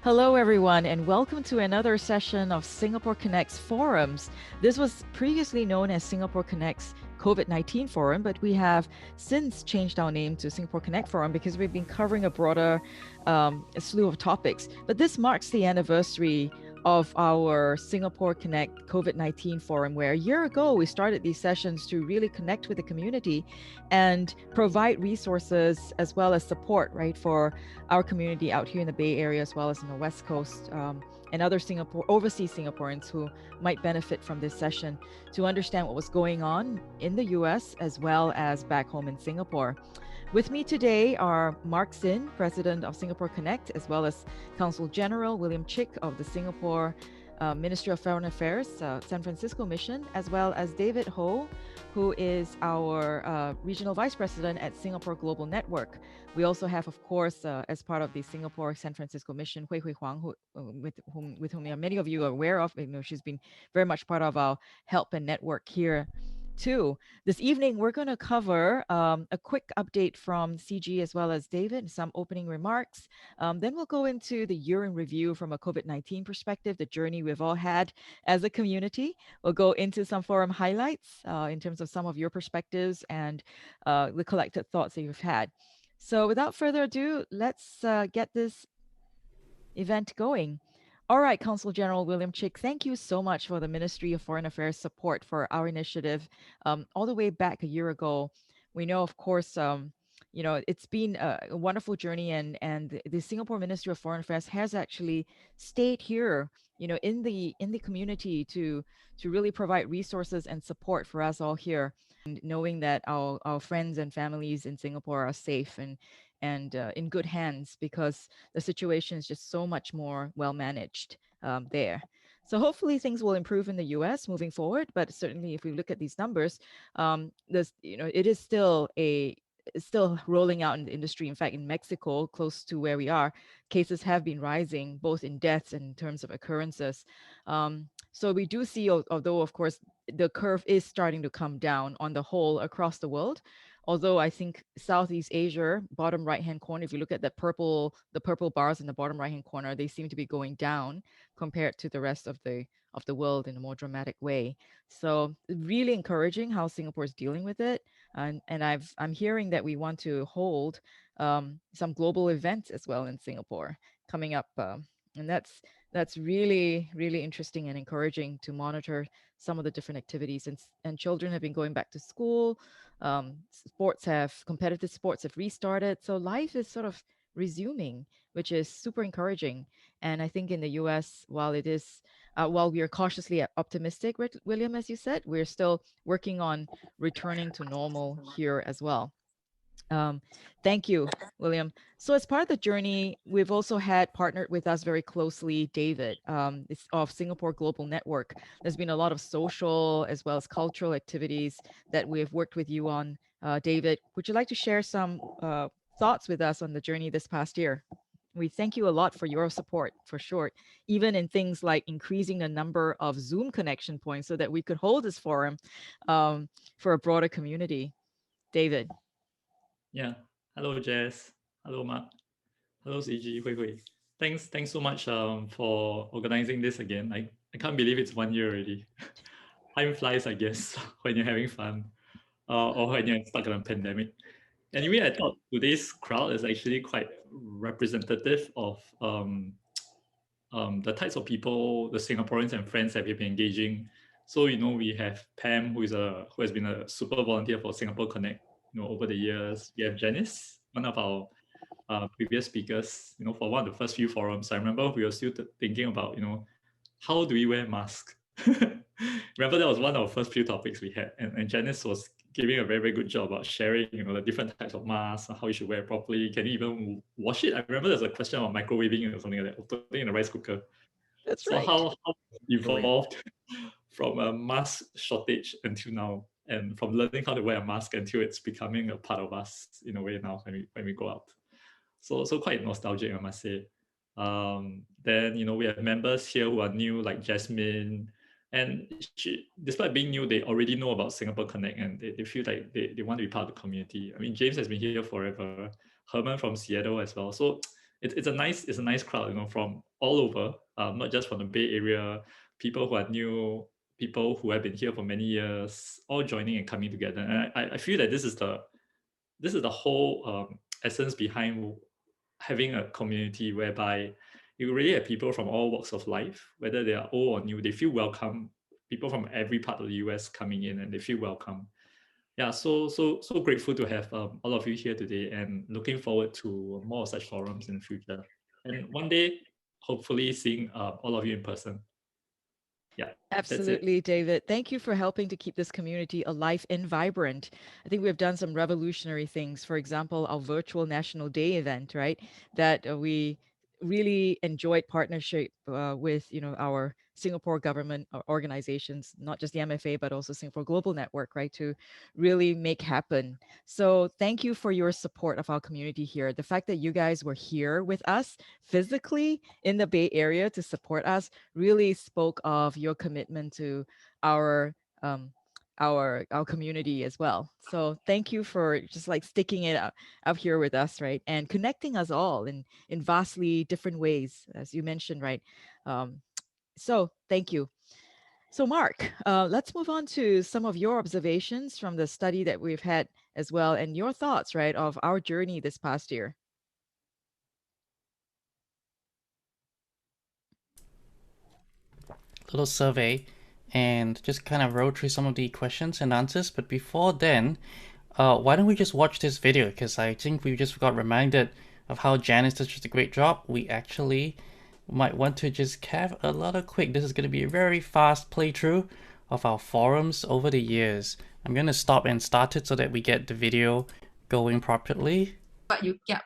Hello, everyone, and welcome to another session of Singapore Connect's forums. This was previously known as Singapore Connect's COVID-19 forum, but we have since changed our name to Singapore Connect Forum because we've been covering a broader slew of topics. But this marks the anniversary of our Singapore Connect COVID-19 forum, where a year ago we started these sessions to really connect with the community and provide resources as well as support, right, for our community out here in the Bay Area as well as in the West Coast, and other overseas Singaporeans who might benefit from this session to understand what was going on in the US as well as back home in Singapore. With me today are Mark Sin, President of Singapore Connect, as well as Consul General William Chick of the Singapore Ministry of Foreign Affairs, San Francisco Mission, as well as David Ho, who is our Regional Vice President at Singapore Global Network. We also have, of course, as part of the Singapore San Francisco Mission, Hui Hui Huang, with whom many of you are aware of. She's been very much part of our help and network here too. This evening, we're going to cover a quick update from CG as well as David, some opening remarks. Then we'll go into the year in review from a COVID-19 perspective, the journey we've all had as a community. We'll go into some forum highlights in terms of some of your perspectives and the collected thoughts that you've had. So without further ado, let's get this event going. All right, Consul General William Chick, thank you so much for the Ministry of Foreign Affairs support for our initiative all the way back a year ago. We know, of course, it's been a wonderful journey, and the Singapore Ministry of Foreign Affairs has actually stayed here, in the community to really provide resources and support for us all here, and knowing that our friends and families in Singapore are safe and in good hands because the situation is just so much more well managed there. So hopefully things will improve in the U.S. moving forward. But certainly, if we look at these numbers, it is still rolling out in the industry. In fact, in Mexico, close to where we are, cases have been rising, both in deaths and in terms of occurrences. So we do see, although of course the curve is starting to come down on the whole across the world. Although I think Southeast Asia, bottom right-hand corner, if you look at the purple bars in the bottom right-hand corner, they seem to be going down compared to the rest of the world in a more dramatic way. So really encouraging how Singapore is dealing with it, and I'm hearing that we want to hold some global events as well in Singapore coming up, and that's really interesting and encouraging to monitor some of the different activities, and children have been going back to school. Competitive sports have restarted, so life is sort of resuming, which is super encouraging. And I think in the US, while we are cautiously optimistic, William, as you said, we're still working on returning to normal here as well. Thank you, William. So as part of the journey, we've also had partnered with us very closely, David, of Singapore Global Network. There's been a lot of social as well as cultural activities that we've worked with you on. David, would you like to share some thoughts with us on the journey this past year? We thank you a lot for your support, for sure, even in things like increasing the number of Zoom connection points so that we could hold this forum for a broader community. David. Yeah. Hello, Jess. Hello, Mark. Hello, CG, Hui Hui. Thanks so much for organizing this again. I can't believe it's 1 year already. Time flies, I guess, when you're having fun or when you're stuck in a pandemic. Anyway, I thought today's crowd is actually quite representative of the types of people, the Singaporeans and friends that we've been engaging. So, we have Pam, who has been a super volunteer for Singapore Connect, over the years. We have Janice, one of our previous speakers, for one of the first few forums. I remember we were still thinking about, how do we wear masks? Remember that was one of the first few topics we had, and Janice was giving a very, very good job about sharing, the different types of masks, how you should wear it properly. Can you even wash it? I remember there's a question about microwaving or something like that, or putting in a rice cooker. That's so right. how evolved from a mask shortage until now, and from learning how to wear a mask until it's becoming a part of us in a way now when we go out. So quite nostalgic, I must say. Then we have members here who are new, like Jasmine, and despite being new, they already know about Singapore Connect, and they feel like they want to be part of the community. I mean, James has been here forever, Herman from Seattle as well. So it's a nice crowd, from all over, not just from the Bay Area, people who are new, people who have been here for many years, all joining and coming together. And I feel that this is the whole essence behind having a community whereby you really have people from all walks of life, whether they are old or new, they feel welcome. People from every part of the US coming in and they feel welcome. Yeah, so grateful to have all of you here today, and looking forward to more such forums in the future. And one day, hopefully, seeing all of you in person. Yeah, that's it. Absolutely, David. Thank you for helping to keep this community alive and vibrant. I think we've done some revolutionary things. For example, our virtual National Day event, right? That we really enjoyed partnership with, our Singapore government organizations, not just the MFA, but also Singapore Global Network, right? To really make happen. So thank you for your support of our community here. The fact that you guys were here with us physically in the Bay Area to support us really spoke of your commitment to our our community as well. So thank you for just like sticking it up here with us, right? And connecting us all in vastly different ways, as you mentioned, right? So thank you. So Mark, let's move on to some of your observations from the study that we've had as well, and your thoughts, right, of our journey this past year. Little survey and just kind of roll through some of the questions and answers. But before then, why don't we just watch this video? Because I think we just got reminded of how Janice did such a great job. We actually might want to just have a lot of quick. This is going to be a very fast playthrough of our forums over the years. I'm going to stop and start it so that we get the video going properly. But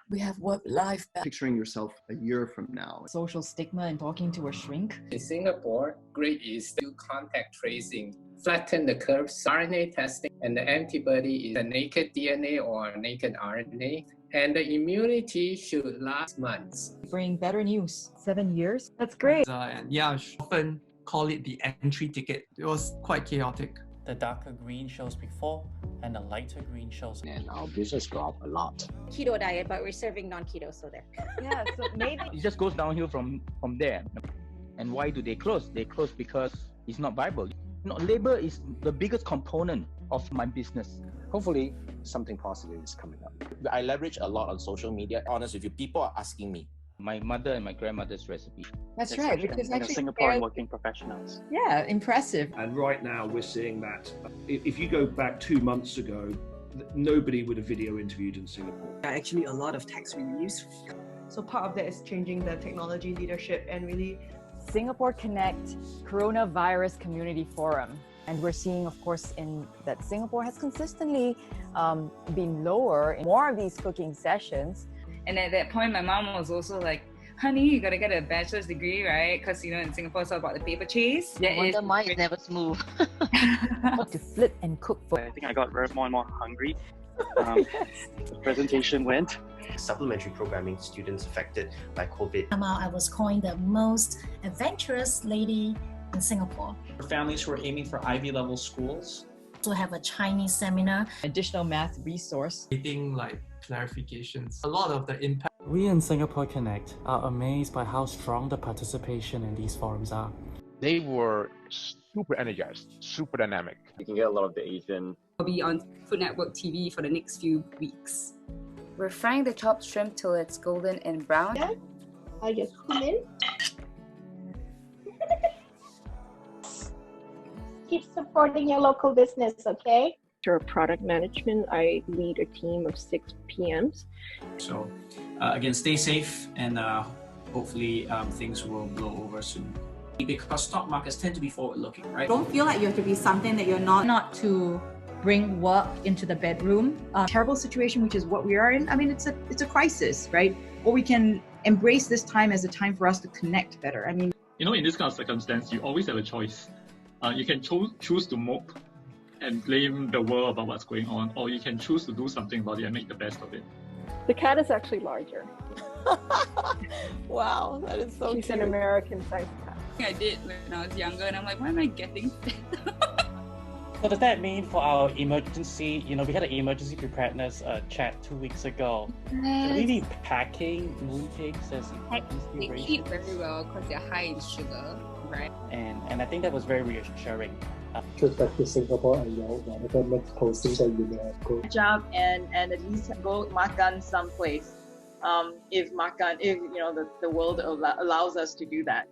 we have work-life balance. Picturing yourself a year from now. Social stigma and talking to a shrink. In Singapore, great is do contact tracing, flatten the curves, RNA testing, and the antibody is a naked DNA or naked RNA. And the immunity should last months. Bring better news. 7 years. That's great. And yeah, often call it the entry ticket. It was quite chaotic. The darker green shows before and the lighter green shows. And our business grew up a lot. Keto diet, but we're serving non-keto, so there. Yeah, so maybe it just goes downhill from there. And why do they close? They close because it's not viable. Labor is the biggest component of my business. Hopefully, something positive is coming up. I leverage a lot on social media. Honest with you, people are asking me. My mother and my grandmother's recipe. That's right, because actually Singaporean working professionals. Yeah, impressive. And right now we're seeing that if you go back 2 months ago, nobody would have video interviewed in Singapore. Actually, a lot of text reviews. So part of that is changing the technology leadership and really SingaporeConnect Coronavirus Community Forum. And we're seeing, of course, in that Singapore has consistently been lower in more of these cooking sessions. And at that point, my mom was also like, honey, you gotta get a bachelor's degree, right? Because, in Singapore, it's all about the paper chase. No wonder mine is never smooth. To flip and cook for. I think I got more and more hungry. The presentation went. Supplementary programming students affected by COVID. Somehow I was coined the most adventurous lady in Singapore. For families who are aiming for Ivy level schools. To have a Chinese seminar. Additional math resource. Getting clarifications. A lot of the impact. We in SingaporeConnect are amazed by how strong the participation in these forums are. They were super energized, super dynamic. You can get a lot of the Asian. I'll be on Food Network TV for the next few weeks. We're frying the chopped shrimp till it's golden and brown. Yeah, I just come in. Keep supporting your local business, okay? For product management, I lead a team of 6 PMs. So again, stay safe and hopefully things will blow over soon. Because stock markets tend to be forward-looking, right? Don't feel like you have to be something that you're not. Not to bring work into the bedroom. Terrible situation, which is what we are in. I mean, it's a crisis, right? Or we can embrace this time as a time for us to connect better. I mean, in this kind of circumstance, you always have a choice. You can choose to mope and blame the world about what's going on, or you can choose to do something about it and make the best of it. The cat is actually larger. Wow, that is so She's cute. An American-sized cat. I did when I was younger, and I'm like, why am I getting fat? So does that mean for our emergency, we had an emergency preparedness chat 2 weeks ago. Should we be packing mooncakes as They emergency keep rations? very well because they're high in sugar, right? And I think that was very reassuring. Trip back to Singapore and whatever next posting that you may have go. Catch up and at least go makan someplace. If the world allows us to do that.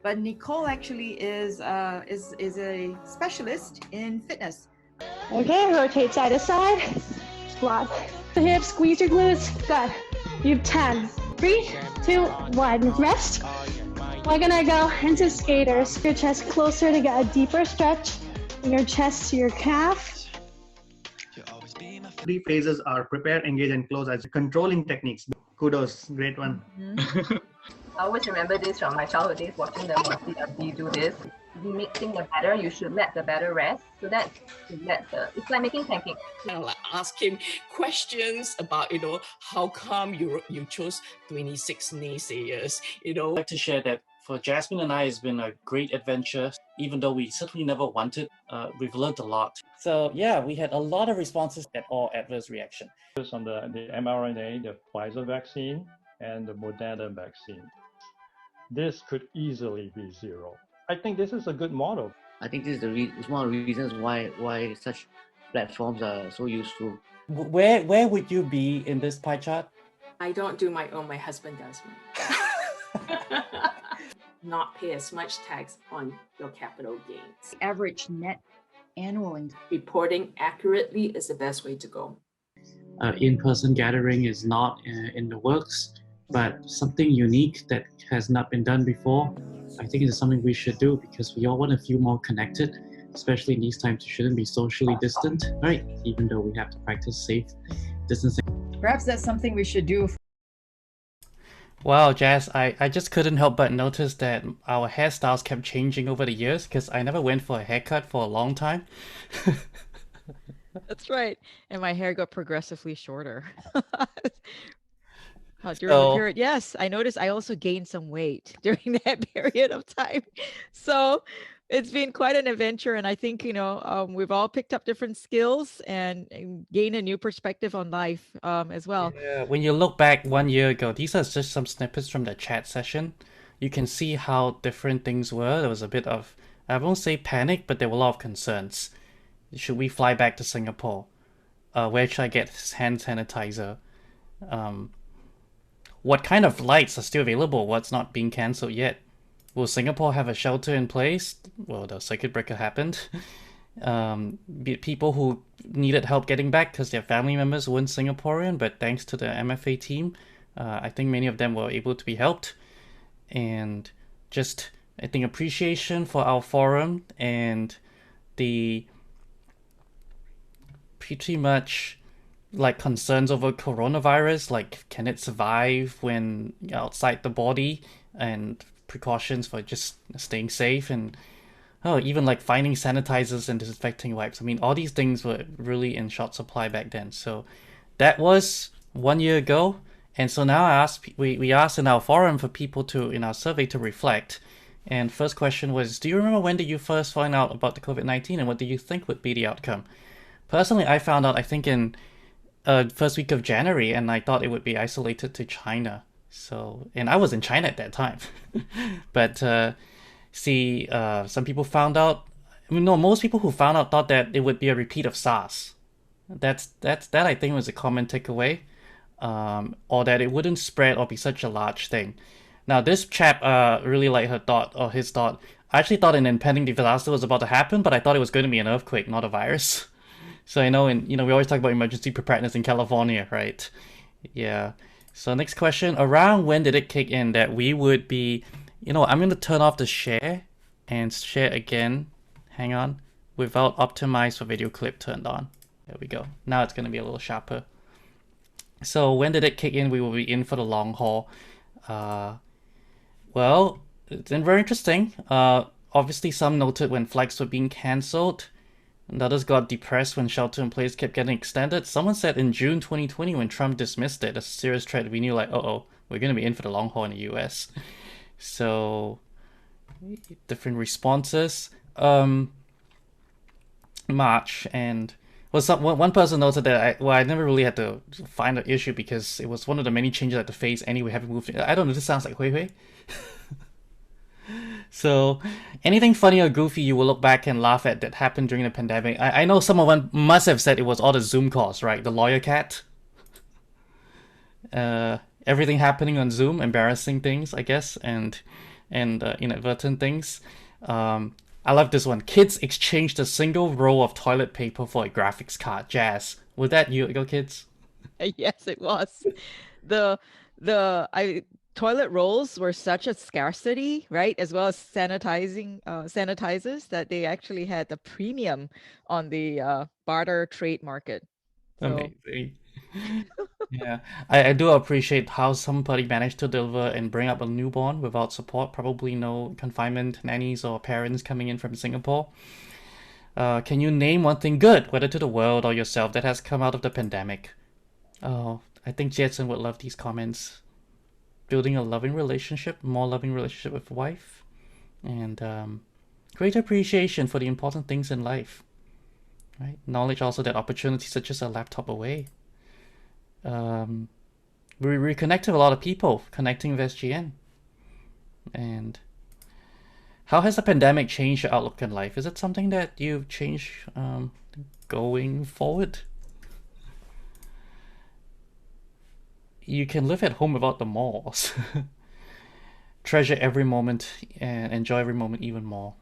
But Nicole actually is a specialist in fitness. Okay, rotate side to side. Squat the hips, squeeze your glutes. Good. You have 10. 3, 2, 1. Rest. We're gonna go into skaters. Your chest closer to get a deeper stretch. Your chest to your calf. 3 phases are prepare, engage, and close as controlling techniques. Kudos, great one. I always remember this from my childhood days, watching them on CWD do this. You mixing the batter, you should let the batter rest. So that it's like making pancakes. Like ask him questions about how come you chose 26 naysayers. I'd like to share that for Jasmine and I, it's been a great adventure. Even though we certainly never wanted, we've learned a lot. So yeah, we had a lot of responses at all adverse reaction. On the mRNA, the Pfizer vaccine and the Moderna vaccine. This could easily be 0. I think this is a good model. I think this is it's one of the reasons why such platforms are so useful. Where would you be in this pie chart? I don't do my own, my husband does mine. Not pay as much tax on your capital gains. Average net annual income. Reporting accurately is the best way to go. In-person gathering is not in the works, but something unique that has not been done before, I think it's something we should do because we all want to feel more connected, especially in these times. We shouldn't be socially distant, right? Even though we have to practice safe distancing. Perhaps that's something we should do. Wow, Jazz, I just couldn't help but notice that our hairstyles kept changing over the years because I never went for a haircut for a long time. That's right. And my hair got progressively shorter. During the period. Yes, I noticed I also gained some weight during that period of time. So it's been quite an adventure. And I think, we've all picked up different skills and gained a new perspective on life as well. Yeah, when you look back 1 year ago, these are just some snippets from the chat session. You can see how different things were. There was a bit of, I won't say panic, but there were a lot of concerns. Should we fly back to Singapore? Where should I get hand sanitizer? What kind of flights are still available? What's not being cancelled yet? Will Singapore have a shelter in place? Well, the circuit breaker happened. People who needed help getting back because their family members weren't Singaporean, but thanks to the MFA team, I think many of them were able to be helped. And just, I think, appreciation for our forum and the pretty much like concerns over coronavirus, like can it survive when outside the body, and precautions for just staying safe, and even like finding sanitizers and disinfecting wipes. I mean, all these things were really in short supply back then. So that was 1 year ago, and so now we asked in our forum for people to, in our survey, to reflect. And first question was, do you remember when did you first find out about the COVID-19 and what do you think would be the outcome? Personally, I found out, I think, in first week of January, and I thought it would be isolated to China. So, and I was in China at that time. But some people found out, most people who found out thought that it would be a repeat of SARS. That I think was a common takeaway, or that it wouldn't spread or be such a large thing. Now, this chap really liked his thought. I actually thought an impending disaster was about to happen, but I thought it was going to be an earthquake, not a virus. So I know, we always talk about emergency preparedness in California, right? Yeah. So next question, around when did it kick in that we would be, I'm going to turn off the share and share again. Hang on. Without optimize for video clip turned on. There we go. Now it's going to be a little sharper. So when did it kick in? We will be in for the long haul. Well, it's been very interesting. Obviously, some noted when flights were being cancelled. And others got depressed when shelter-in-place kept getting extended. Someone said in June 2020 when Trump dismissed it as a serious threat, we knew like, uh-oh, we're going to be in for the long haul in the US. So, different responses. March, and one person noted that I never really had to find an issue because it was one of the many changes I had to face anyway, having moved. I don't know. This sounds like Hui Hui. So, anything funny or goofy you will look back and laugh at that happened during the pandemic? I know someone must have said it was all the Zoom calls, right? The lawyer cat. Everything happening on Zoom, embarrassing things, I guess, and inadvertent things. I love this one. Kids exchanged a single roll of toilet paper for a graphics card. Jazz. Was that your kids? Yes, it was. The toilet rolls were such a scarcity, right? As well as sanitizers that they actually had the premium on the barter trade market. So, amazing. Yeah, I do appreciate how somebody managed to deliver and bring up a newborn without support. Probably no confinement nannies or parents coming in from Singapore. Can you name one thing good, whether to the world or yourself, that has come out of the pandemic? Oh, I think Jetson would love these comments. Building a loving relationship, more loving relationship with wife, and greater appreciation for the important things in life. Right? Knowledge also that opportunities are just a laptop away. We reconnected with a lot of people, connecting with SGN. And how has the pandemic changed your outlook in life? Is it something that you've changed going forward? You can live at home without the malls. Treasure every moment and enjoy every moment even more.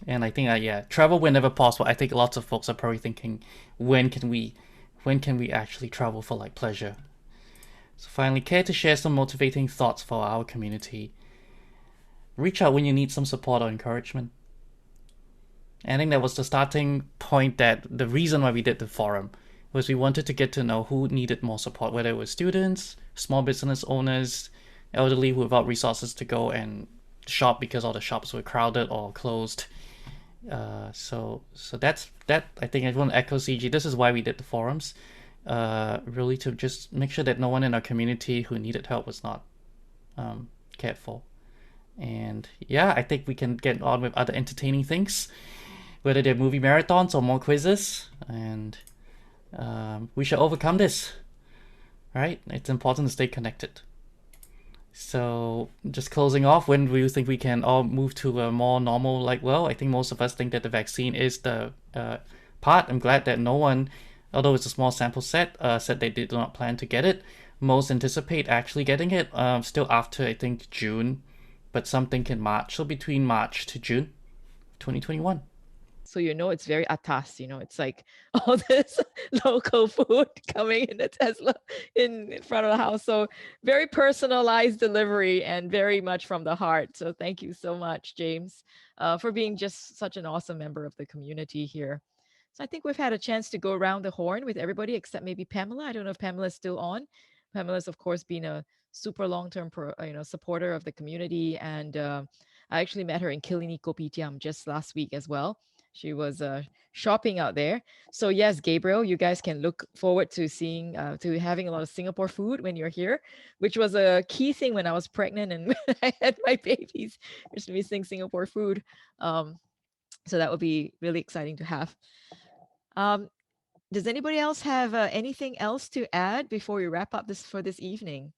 And I think yeah, travel whenever possible. I think lots of folks are probably thinking, when can we actually travel for like pleasure? So finally, care to share some motivating thoughts for our community? Reach out when you need some support or encouragement. I think that was the starting point, that the reason why we did the forum was we wanted to get to know who needed more support, whether it was students, small business owners, elderly without resources to go and shop because all the shops were crowded or closed. So that's that. I think I want to echo CG. This is why we did the forums, really to just make sure that no one in our community who needed help was not cared for. And yeah, I think we can get on with other entertaining things, whether they're movie marathons or more quizzes, and we should overcome this, right? It's important to stay connected. So just closing off, when do you think we can all move to a more normal, well, I think most of us think that the vaccine is the part. I'm glad that no one, although it's a small sample set, said they did not plan to get it. Most anticipate actually getting it still after, I think, June, but some think in March. So between March to June 2021. so it's very atas. It's like all this local food coming in the Tesla in front of the house. So very personalized delivery and very much from the heart. So thank you so much, James, for being just such an awesome member of the community here. So I think we've had a chance to go around the horn with everybody except maybe Pamela. I don't know if Pamela's still on. Pamela's, of course, been a super long-term supporter of the community, and I actually met her in Kilini Kopitiam just last week as well. She was shopping out there. So yes, Gabriel, you guys can look forward to seeing, to having a lot of Singapore food when you're here, which was a key thing when I was pregnant and when I had my babies, just missing Singapore food. So that would be really exciting to have. Does anybody else have anything else to add before we wrap up this evening?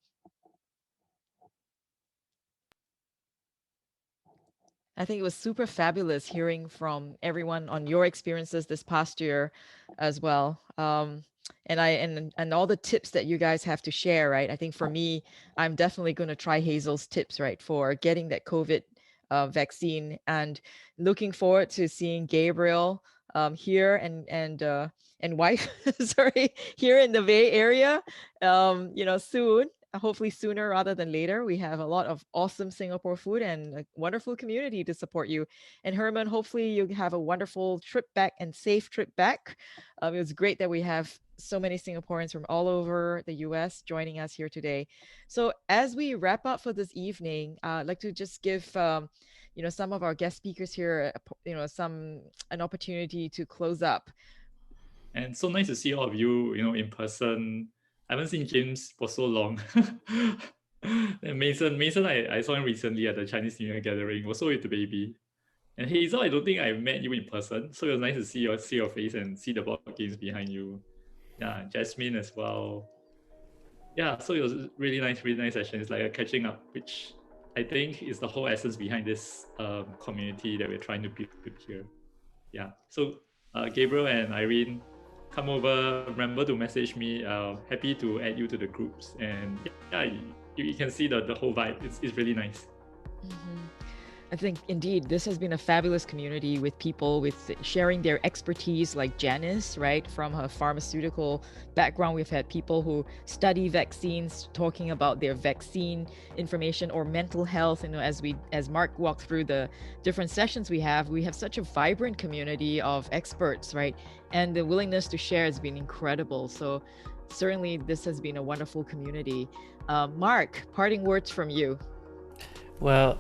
I think it was super fabulous hearing from everyone on your experiences this past year as well. And all the tips that you guys have to share, right? I think for me, I'm definitely going to try Hazel's tips, right, for getting that COVID vaccine, and looking forward to seeing Gabriel here and wife, sorry, here in the Bay Area, soon. Hopefully sooner rather than later. We have a lot of awesome Singapore food and a wonderful community to support you. And Herman, hopefully you have a wonderful trip back and safe trip back. It was great that we have so many Singaporeans from all over the US joining us here today. So as we wrap up for this evening, I'd like to just give some of our guest speakers here, an opportunity to close up. And so nice to see all of you, in person. I haven't seen James for so long. And Mason, I saw him recently at the Chinese New Year gathering, also with the baby. And Hazel, I don't think I met you in person, so it was nice to see your face and see the board games behind you. Yeah, Jasmine as well. Yeah, so it was really nice session. It's like a catching up, which I think is the whole essence behind this community that we're trying to build here. Yeah, so Gabriel and Irene, come over, remember to message me. Happy to add you to the groups. And yeah, you can see the whole vibe. It's really nice. I think indeed this has been a fabulous community with people with sharing their expertise, like Janice, right? From her pharmaceutical background, we've had people who study vaccines talking about their vaccine information or mental health. You know, as Mark walked through the different sessions we have such a vibrant community of experts, right? And the willingness to share has been incredible. So certainly this has been a wonderful community. Mark, parting words from you. Well,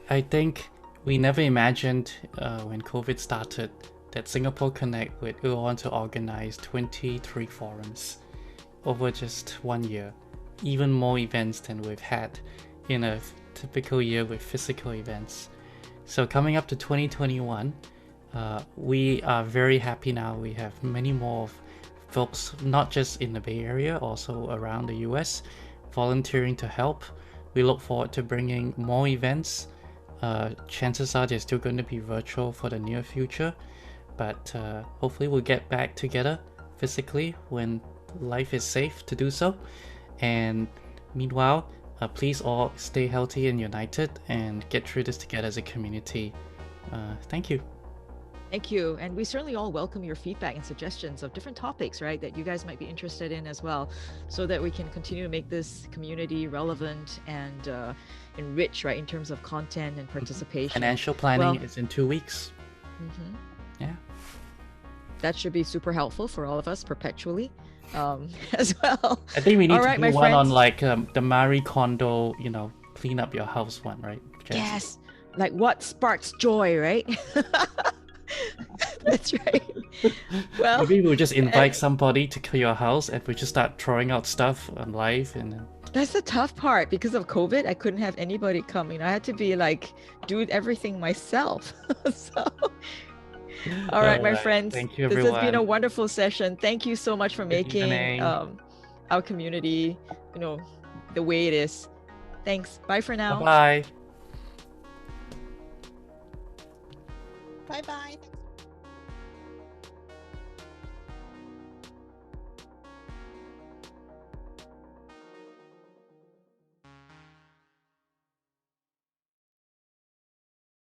I think we never imagined when COVID started that SingaporeConnect would go on to organize 23 forums over just 1 year, even more events than we've had in a typical year with physical events. So coming up to 2021, we are very happy now. We have many more folks, not just in the Bay Area, also around the US, volunteering to help. We look forward to bringing more events. Chances are they're still going to be virtual for the near future, but hopefully we'll get back together physically when life is safe to do so. And meanwhile, please all stay healthy and united and get through this together as a community. Thank you. Thank you. And we certainly all welcome your feedback and suggestions of different topics, right, that you guys might be interested in as well, so that we can continue to make this community relevant and enrich, right, in terms of content and participation. Financial planning is in 2 weeks. Yeah. That should be super helpful for all of us perpetually as well. I think we need all to right, do my one friends. on like the Marie Kondo, you know, clean up your house one, right? Jess? Yes. Like what sparks joy, right? That's right. Well, maybe we'll just invite somebody to clear your house and we just start throwing out stuff on live and then... That's the tough part. Because of COVID, I couldn't have anybody come. You know, I had to be like, do everything myself. So, all right, my friends. Thank you, this everyone. has been a wonderful session. Thank you so much for making evening. our community, you know, the way it is. Thanks. Bye for now. Bye-bye. Bye-bye.